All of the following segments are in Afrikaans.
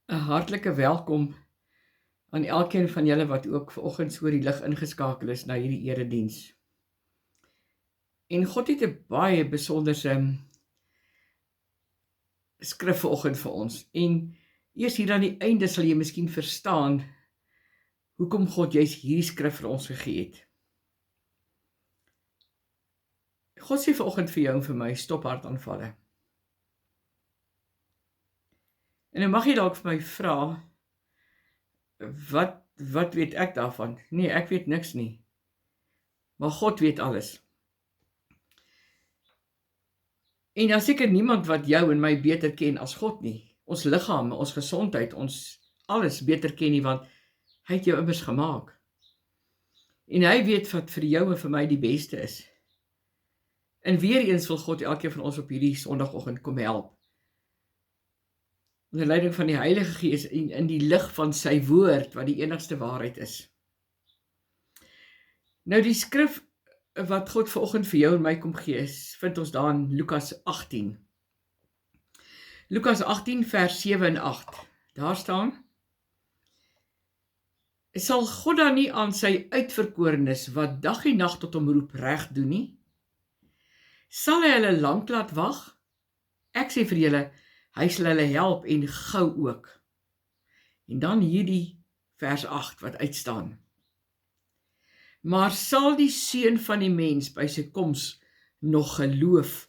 'n hartlike welkom aan elkeen van julle wat ook vanoggend so die lig ingeskakel is na hierdie erediens. En God het 'n baie besonderse skrif vanoggend vir ons. En eers hier aan die einde sal jy miskien verstaan hoekom God juist hierdie skrif vir ons gegee het. God sê vanoggend vir jou en vir my, stop hartaanvalle. En nou mag jy dalk vir my vra, wat weet ek daarvan? Nee, ek weet niks nie. Maar God weet alles. En daar seker niemand wat jou en my beter ken as God nie. Ons liggame, ons gesondheid, ons alles beter ken nie, want hy het jou immers gemaak. En hy weet wat vir jou en vir my die beste is. En weer eens wil God elkeen van ons op hierdie Sondagoggend kom help. Onder leiding van die Heilige Gees en in die lig van sy woord, wat die enigste waarheid is. Nou die skrif wat God vanoggend vir jou en my kom gee, vind ons daar in Lukas 18. Lukas 18 vers 7 en 8. Daar staan: Sal God dan nie aan sy uitverkorenes wat dag en nag tot hom roep reg doen nie? Sal hy hulle lank laat wag? Ek sê vir julle, hy sal hulle help en gou ook. En dan hierdie vers 8 wat uitstaan: Maar sal die Seun van die mens by sy koms nog geloof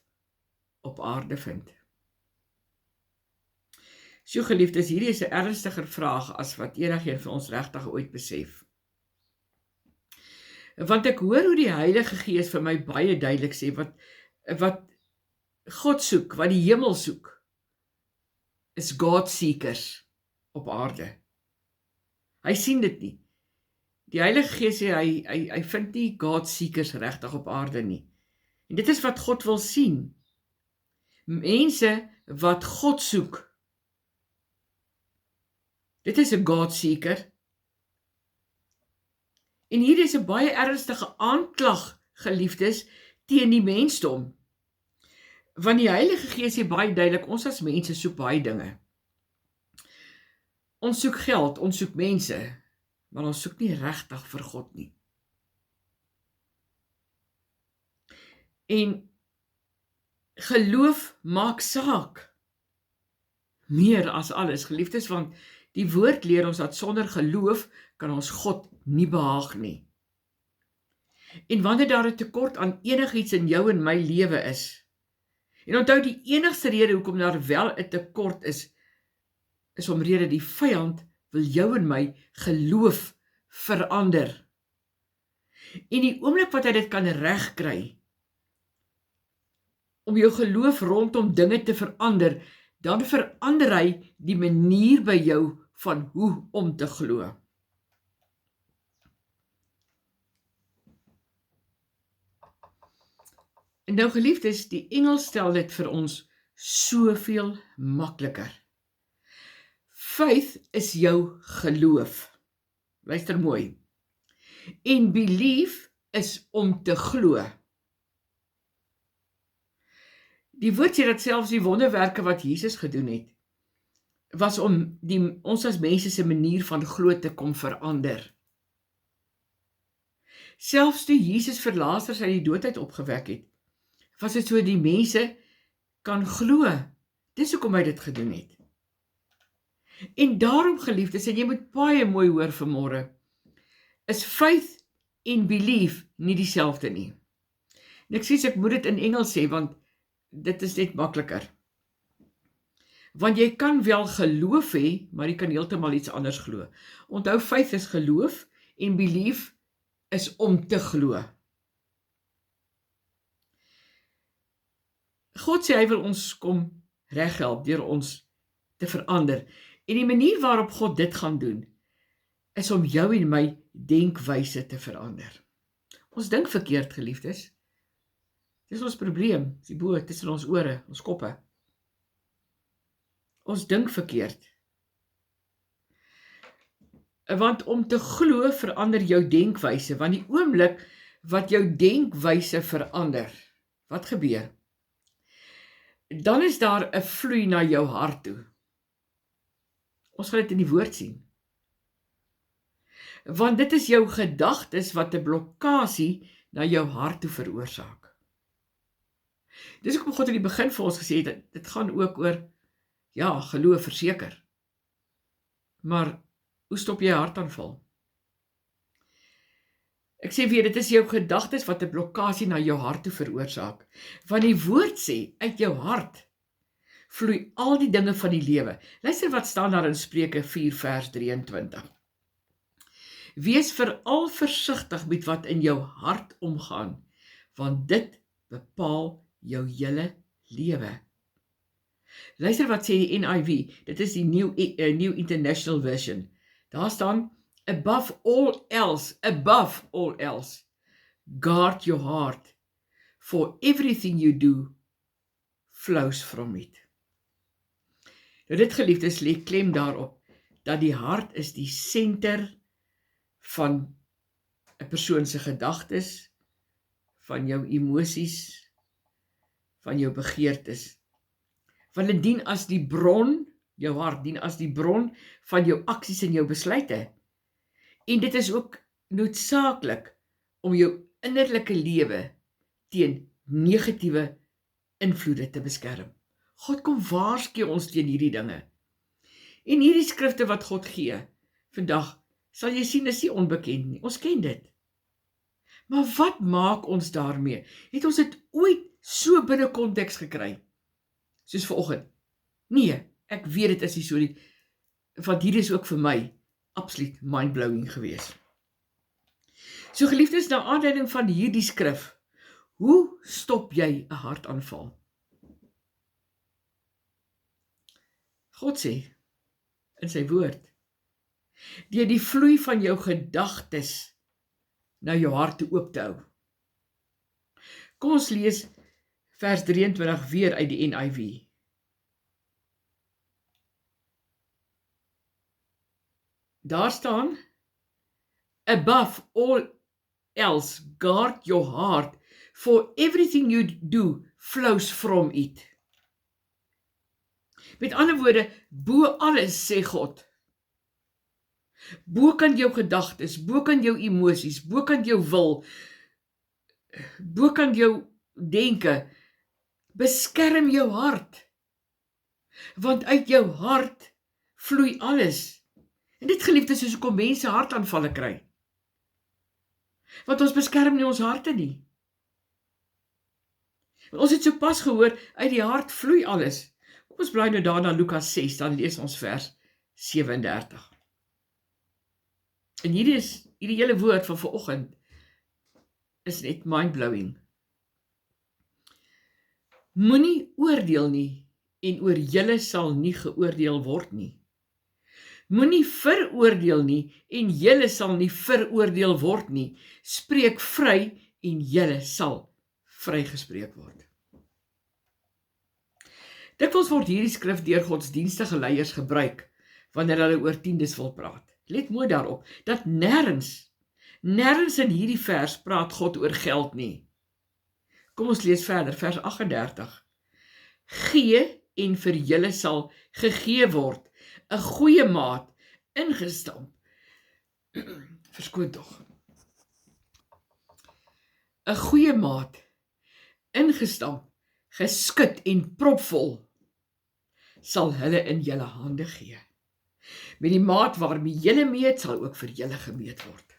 op aarde vind? So geliefdes, hierdie is 'n ernstiger vraag as wat enigiemand van ons regtig ooit besef. Want ek hoor hoe die Heilige Gees vir my baie duidelik sê, wat God soek, wat die hemel soek, is God-seekers op aarde. Hy sien dit nie. Die Heilige Gees sê, hy vind nie God-seekers regtig op aarde nie. En dit is wat God wil sien. Mense wat God soek. Dit is 'n God-seeker. En hier is 'n baie ernstige aanklag, geliefdes, teen die mensdom. Want die Heilige Gees sê baie duidelik, ons as mense soek baie dinge. Ons soek geld, ons soek mense, maar ons soek nie regtig vir God nie. En geloof maak saak. Meer as alles, geliefdes, want die woord leer ons dat sonder geloof kan ons God nie behaag nie. En wanneer daar 'n tekort aan enigiets in jou en my lewe is, en onthou die enigste rede hoekom daar wel 'n tekort is omrede die vyand wil jou en my geloof verander. En die oomblik wat hy dit kan regkry, om jou geloof rondom dinge te verander, dan verander hy die manier by jou van hoe om te glo. En nou geliefdes, die engel stel dit vir ons soveel makliker. Faith is jou geloof. Luister mooi. En belief is om te glo. Die woord sê dat selfs die wonderwerke wat Jesus gedoen het, was om ons as mense se manier van glo te kom verander. Selfs toe Jesus vir Lazarus uit die dood uit opgewek het, was dit so die mense kan glo. Dis hoekom hy dit gedoen het. En daarom, geliefdes, en jy moet baie mooi hoor vanmôre, is faith en belief nie dieselfde nie. En ek sê ek moet dit in Engels sê, want dit is net makliker. Want jy kan wel geloof hê, maar jy kan heeltemal iets anders glo. Onthou, faith is geloof en belief is om te glo. God sê hy wil ons kom reghelp deur ons te verander. En die manier waarop God dit gaan doen, is om jou en my denkwyse te verander. Ons dink verkeerd, geliefdes. Dis ons probleem, die boot tussen ons ore, ons koppe. Ons dink verkeerd. Want om te glo verander jou denkwyse, want die oomblik wat jou denkwyse verander, wat gebeur? Dan is daar 'n vloei na jou hart toe. Ons gaan dit in die woord sien. Want dit is jou gedagtes wat 'n blokkasie na jou hart toe veroorsaak. Dis hoekom God in die begin vir ons gesê het, dat dit gaan ook oor, ja, geloof verseker. Maar, hoe stop jy hartaanval? Ek sê weer, dit is jou gedagtes wat 'n blokkasie na jou hart toe veroorsaak. Want die woord sê, uit jou hart vloei al die dinge van die lewe. Luister wat staan daar in Spreuke 4 vers 23. Wees veral versigtig met wat in jou hart omgaan, want dit bepaal jou hele lewe. Luister wat sê die NIV, dit is die New International Version. Daar staan, above all else, guard your heart, for everything you do flows from it. Nou dit geliefdes, lê klem daarop, dat die hart is die senter van 'n persoon se gedagtes, van jou emosies, van jou begeertes. Want dit dien as die bron, jou hart dien as die bron van jou aksies en jou besluite. En dit is ook noodsaaklik om jou innerlike lewe teen negatiewe invloede te beskerm. God kom waarsku ons teen hierdie dinge. En hierdie skrifte wat God gee vandag, sal jy sien, is nie onbekend nie. Ons ken dit. Maar wat maak ons daarmee? Het ons dit ooit so binne konteks gekry? Soos vanoggend. Nee, ek weet dit is nie so nie. Want hier is ook vir my absoluut mind-blowing gewees. So geliefdes, na aanleiding van hierdie skrif, hoe stop jy 'n hartaanval? God sê in sy woord, deur die vloei van jou gedagtes na jou hart toe oop te hou. Kom ons lees vers 23 weer uit die NIV. Daar staan, above all else, guard your heart, for everything you do flows from it. Met ander woorde, bo alles, sê God. Bokant jou gedagtes, bokant jou emosies, bokant jou wil, bokant jou denke, beskerm jou hart. Want uit jou hart vloei alles. En dit geliefdes is hoekom mense hartaanvalle kry. Want ons beskerm nie ons harte nie. Ons het sopas gehoor, uit die hart vloei alles. Kom ons bly nou daar na Lukas 6, dan lees ons vers 37. En hierdie hele woord van vanoggend is net mind-blowing. Moenie oordeel nie, en oor julle sal nie geoordeel word nie. Moenie veroordeel nie, en julle sal nie veroordeel word nie. Spreek vry, en julle sal vrygespreek word. Dikwels word hierdie skrif deur godsdienstige leiers gebruik, wanneer hulle oor tiendes wil praat. Let mooi daarop, dat nêrens in hierdie vers praat God oor geld nie. Kom ons lees verder, vers 38. Gee en vir julle sal gegee word, 'n goeie maat, ingestamp. Verskoon tog. 'n goeie maat, ingestamp, geskit en propvol, sal hulle in julle hande gee. Met die maat waarmee julle meet, sal ook vir julle gemeet word.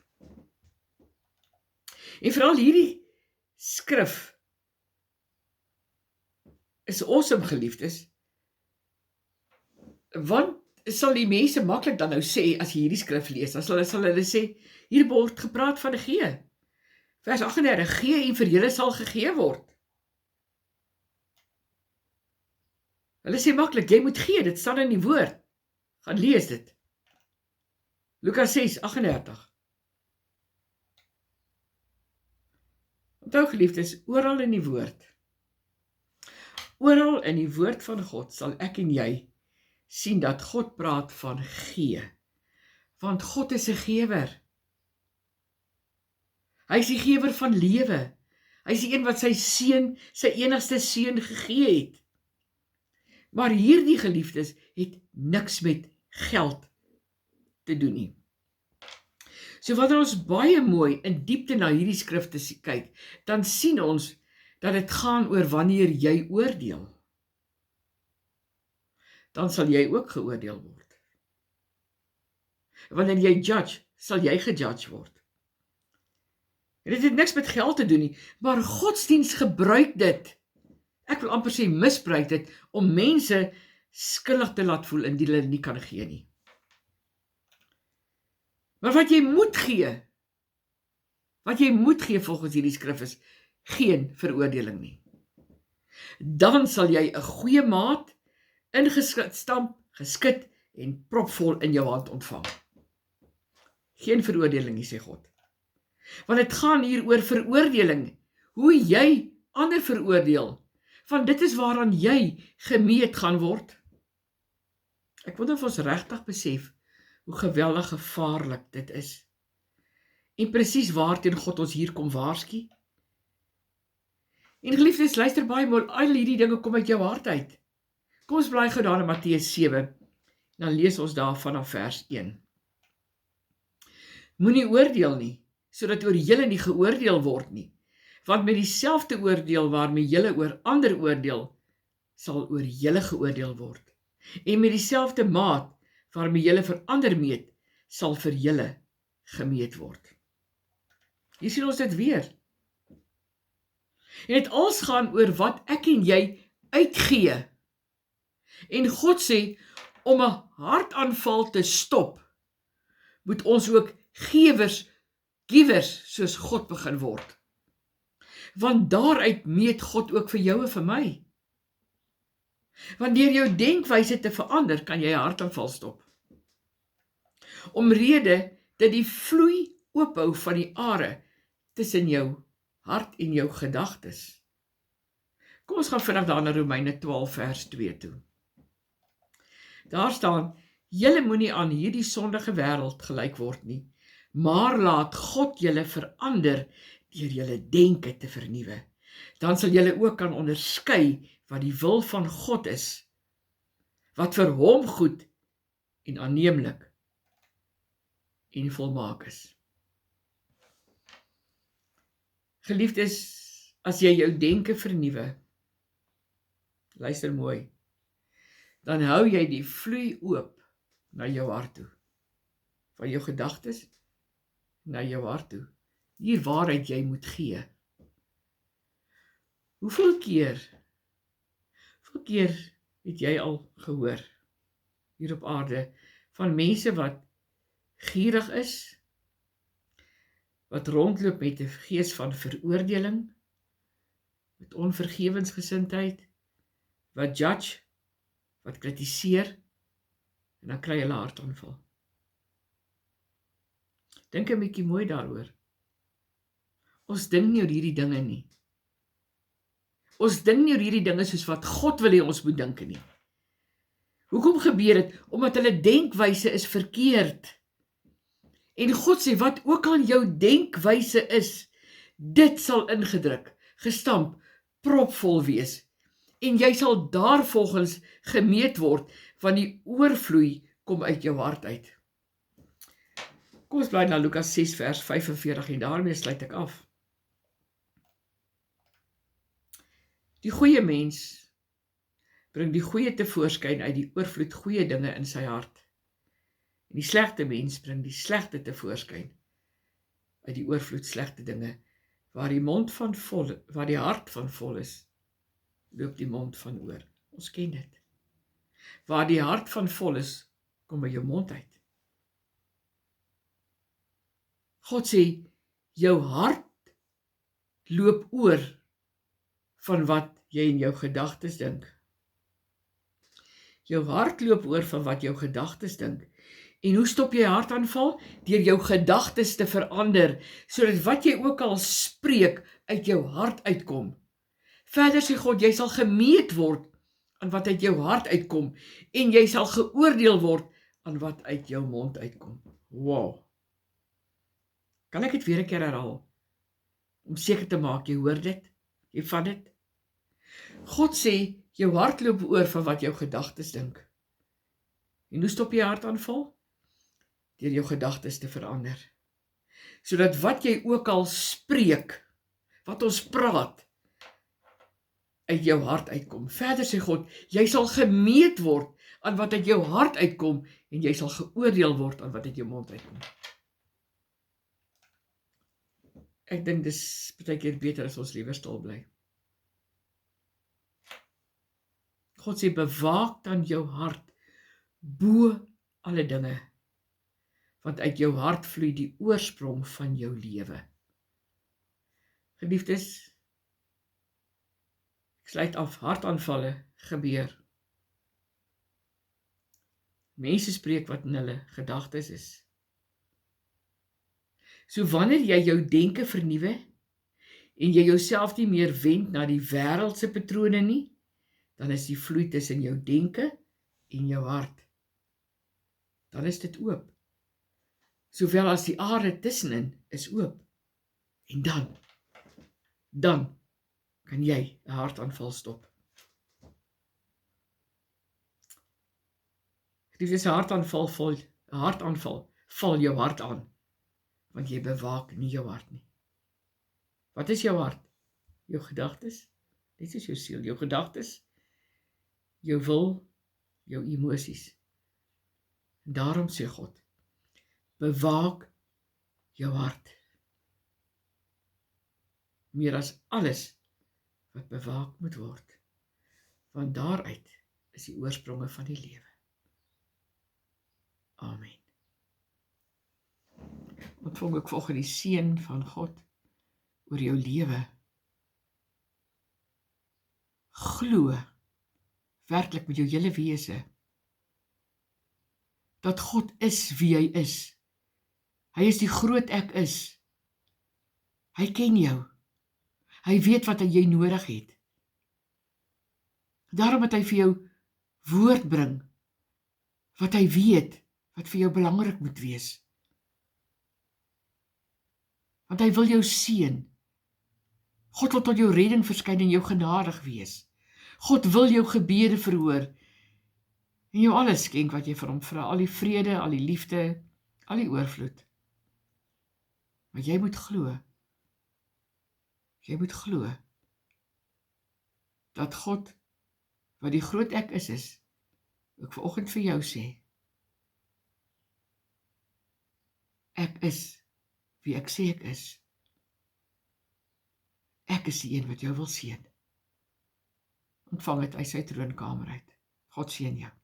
En veral hierdie skrif is awesome, geliefdes, want sal die mense maklik dan nou sê, as jy hierdie skrif lees, dan sal hulle sê, hier word gepraat van gee. Vers 38, gee en vir julle sal gegee word. Hulle sê maklik, jy moet gee, dit staan in die woord. Gaan lees dit. Lukas 6, 38. Onthou geliefdes, oral in die woord van God sal ek en jy sien dat God praat van gee. Want God is 'n gewer. Hy is die gewer van lewe. Hy is die een wat sy seun, sy enigste seun gegee het. Maar hierdie geliefdes het niks met geld te doen nie. So wanneer ons baie mooi in diepte na hierdie skrifte kyk, dan sien ons dat dit gaan oor wanneer jy oordeel. Dan sal jy ook geoordeel word. Wanneer jy judge, sal jy gejudge word. En dit het niks met geld te doen nie, maar godsdienst gebruik dit. Ek wil amper sê misbruik dit, om mense skuldig te laat voel indien hulle nie kan gee nie. Maar wat jy moet volgens hierdie skrif is, geen veroordeling nie. Dan sal jy 'n goeie maat, ingestamp, geskit en propvol in jou hand ontvang. Geen veroordeling nie, sê God. Want dit gaan hier oor veroordeling, hoe jy ander veroordeel, want dit is waaraan jy gemeet gaan word. Ek wonder of ons regtig besef hoe geweldig gevaarlik dit is. En presies waarteen God ons hier kom waarsku. En geliefdes, luister baie mooi, al hierdie dinge kom uit jou hart uit. Kom ons blaai gou daar in Matteus 7, dan lees ons daar vanaf vers 1. Moenie oordeel nie, sodat oor julle nie geoordeel word nie, want met dieselfde oordeel waarmee julle oor ander oordeel, sal oor julle geoordeel word. En met dieselfde maat waarmee julle vir ander meet, sal vir julle gemeet word. Hier sien ons dit weer. En dit alles gaan oor wat ek en jy uitgee. En God sê, om 'n hartaanval te stop, moet ons ook gewers soos God begin word. Want daaruit meet God ook vir jou en vir my. Want deur jou denkwyse te verander, kan jy 'n hartaanval stop. Omrede dat die vloei oophou van die are tussen jou hart en jou gedagtes. Kom ons gaan vinnig daar na Romeine 12 vers 2 toe. Daar staan, julle moenie aan hierdie sondige wêreld gelyk word nie, maar laat God julle verander deur julle denke te vernuwe. Dan sal julle ook kan onderskei wat die wil van God is, wat vir hom goed en aanneemlik en volmaak is. Geliefdes, as jy jou denke vernuwe, luister mooi, dan hou jy die vloei oop na jou hart toe. Van jou gedagtes na jou hart toe. Hier waaruit jy moet gee. Hoeveel keer het jy al gehoor hier op aarde van mense wat gierig is, wat rondloop met 'n gees van veroordeling, met onvergewensgesindheid, wat judge, wat kritiseer, en dan kry hulle hartaanval. Dink 'n bietjie mooi daaroor. Ons dink nie oor hierdie dinge nie. Ons dink nie oor hierdie dinge soos wat God wil hê ons moet dink nie. Hoekom gebeur dit? Omdat hulle denkwyse is verkeerd. En God sê, wat ook al jou denkwyse is, dit sal ingedruk, gestamp, propvol wees. En jy sal daarvolgens gemeet word, want die oorvloei kom uit jou hart uit. Kom ons blaai na Lukas 6 vers 45 en daarmee sluit ek af. Die goeie mens bring die goeie tevoorskyn uit die oorvloed goeie dinge in sy hart. En die slegte mens bring die slegte tevoorskyn uit die oorvloed slegte dinge. Waar die hart van vol is, loop die mond van oor. Ons ken dit. Waar die hart van vol is, kom by jou mond uit. God sê, jou hart loop oor van wat jy in jou gedagtes dink. Jou hart loop oor van wat jou gedagtes dink. En hoe stop jy hartaanval? Deur jou gedagtes te verander, sodat wat jy ook al spreek uit jou hart uitkom. Verder sê God, jy sal gemeet word aan wat uit jou hart uitkom, en jy sal geoordeel word aan wat uit jou mond uitkom. Wow! Kan ek dit weer 'n keer herhaal? Om seker te maak, jy hoor dit? Jy vat dit? God sê, jou hart loop oor van wat jou gedagtes dink. En hoe stop jy hartaanval? Deur jou gedagtes te verander. Sodat wat jy ook al spreek, wat ons praat, uit jou hart uitkom. Verder sê God, jy sal gemeet word aan wat uit jou hart uitkom en jy sal geoordeel word aan wat uit jou mond uitkom. Ek dink dis baie keer beter as ons liewer stil bly. God sê, bewaak dan jou hart bo alle dinge, want uit jou hart vloei die oorsprong van jou lewe. Geliefdes, ek sluit af, hartaanvalle gebeur. Mense spreek wat in hulle gedagtes is. So wanneer jy jou denke vernuwe en jy jouself nie meer wend na die wêreldse patrone nie, dan is die vloei tussen jou denke en jou hart. Dan is dit oop. Sowel as die aarde tussenin is oop. En dan kan jy 'n hartaanval stop. Dit is 'n hartaanval val jou hart aan, want jy bewaak nie jou hart nie. Wat is jou hart? Jou gedagtes? Dit is jou siel, jou gedagtes, jou wil, jou emosies. En daarom sê God, bewaak jou hart. Meer as alles wat bewaak moet word, want daaruit is die oorspronge van die lewe. Amen. Ontvang ek volgens die seën van God oor jou lewe. Glo werklik met jou hele wese dat God is wie hy is. Hy is die groot ek is. Hy ken jou. Hy weet wat jy nodig het. Daarom het hy vir jou woord bring, wat hy weet, wat vir jou belangrik moet wees. Want hy wil jou seën. God wil tot jou redding verskyn en jou genadig wees. God wil jou gebede verhoor en jou alles skenk wat jy vir hom vra, al die vrede, al die liefde, al die oorvloed. Maar jy moet glo. Jy moet glo dat God, wat die groot ek is, ook vanoggend vir jou sê, ek is wie ek sê ek is. Ek is die een wat jou wil seën. Ontvang dit uit sy troonkamer uit. God seën jou.